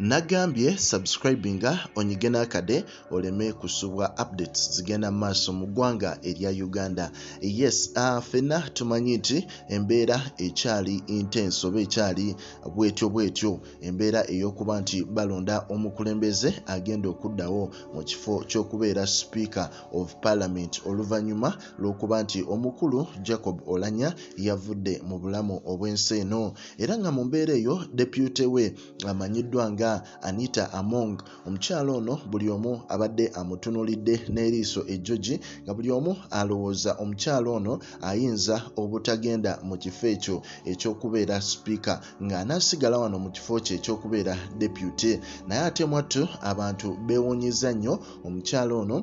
Nagambye subscribinga onyigena kade oleme kusubwa updates zigenda maaso mu ggwanga erya Uganda. Yes, fena tumanyi nti embeera ekyali intense oba ekyali bwetyo embeera ey'okuba nti balonda omukulembeze agenda okuddawo mu kifo ky'okubeera Speaker of Parliament oluvannyuma lw'okuba nti omukulu Jacob Oulanyah yavudde mu bulamu obw'ensi eno, era nga mu mbeera eyo deputy we amanyiddwa nga Anita Among, omukyalo ono buli omu abadde amutunulidde n'eriiso ejjogi nga buli omu alowooza omukyalo ono ayinza obutagenda mu kifo ekyo eky'okubeera Speaker nga anaasigala wano mu kifo kye eky'okubeera deputy. Naye ate mwattu abantu beewuunyiza nnyo omukyalo ono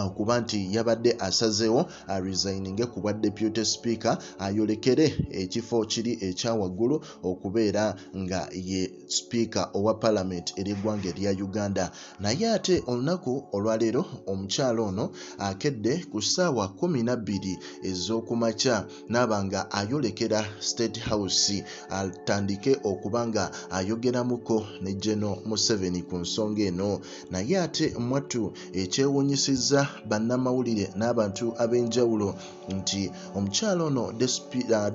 okuba nti yabadde asazeewo resigninge ku bwa deputy speaker ayolekere ekifo kiri ekya waggulu okubeera nga ye speaker owa parliament ery'eggwanga erya Uganda. Naye ate olunaku olwaleero omukyalo ono akedde ku ssaawa 12 ez'okumakya n'aba nga ayolekera State House atandike okuba nga ayogeramuko ne General Museveni ku nsonga eno. Naye ate mwattu ekyewuunyisizza bannamawulire n'abantu ab'enjawulo nti omukyalo ono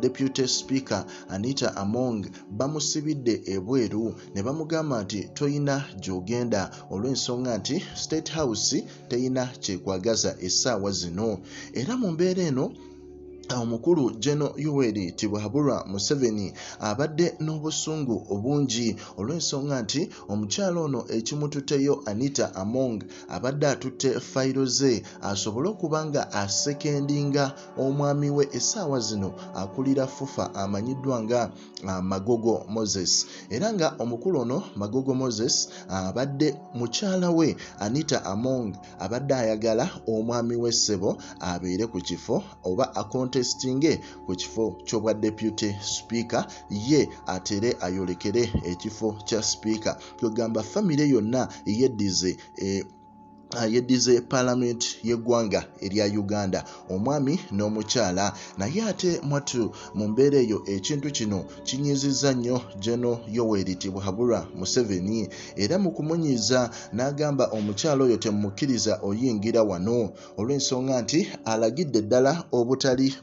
deputy speaker Anita Among bamusibidde ebweru ne bamugamba nti toyina gy'ogenda olw'ensonga nti State House teyina kyekwagaza essaawa zino. Era mu mbeera eno omukulu General Yoweri Museveni abadde n'obusungu obungi olw'ensonga nti omukyalo ono ekimututteyo Anita Among abadde atutte fayiro ze asobole okuba nga asekendinga omwami we essaawa zino akulira FUFA amanyiddwa nga Magogo Moses. Era nga omukulu ono Magogo Moses abadde mukyala we Anita Among abadde ayagala omwami we ssebo abeere ku kifo oba akontestinge ku kifo ky'obwa deputy speaker ye atere ayolekere ekifo kya speaker. Kyogamba famire yonna yeddize parliament y'eggwanga erya Uganda, omwami n'omukyala. Naye ate mwattu mu mbeera eyo ekintu kino kinyizizza nnyo General Yoweri Museveni, era mu kumunyiiza n'agamba omukyala oyo temumukkiriza oyingira wano olw'ensonga nti alagidde ddala obutali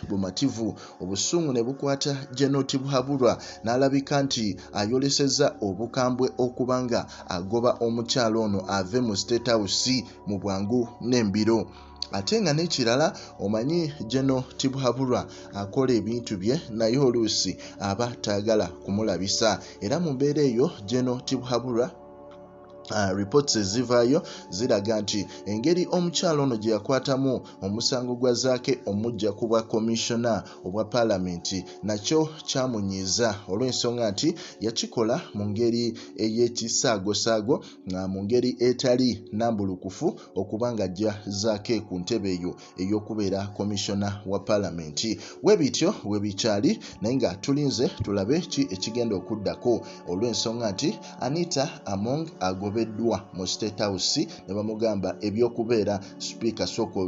bumativu. Obusungu ne bukwata General n'alabika nti ayolesezza obukambwe okuba nga agoba omukyalo ono ave mu State House mu bwangu n'embiro. Ate nga n'ekirala omanyi General akola ebintu bye naye oluusi aba taagala kumulabisa, era mu mbeera eyo General reports ezivaayo ziraga nti engeri omukyalo ono gye yakwatamu omusango gwa zaake omujja ku bwa commissioner obwa parliament nakyo kyamunyiiza olw'ensonga nti yakikola mu ngeri ey'ekisaago mu ngeri etali nnambulukufu okuba nga ajja zaake ku ntebe eyo ey'okubeera commissioner wa parliament. Weebityo weebikyali naye nga tulinze tulabe ki ekigenda okuddako olw'ensonga nti Anita Among Agobedwa mu State House ne bamugamba ebyokubeera speaker sooka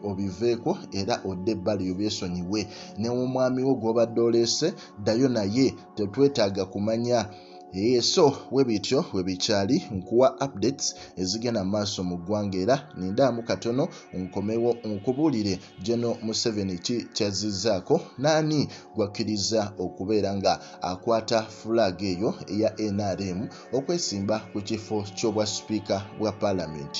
obiveeko era odde ebbali obyesonyiwe, ne omwami wo gw'obadde oleese ddayo naye tetwetaaga kumanya. So weebityo weebikyali nkuwa updates ezigenda maaso mu ggwanga, era nindaamu katono nkomewo nkubuulire General Museveni ki kyazizzaako naani gwakkiriza okubeera nga akwata flag eyo eya NRM okwesimba ku kifo ky'obwa speaker bwa parliament.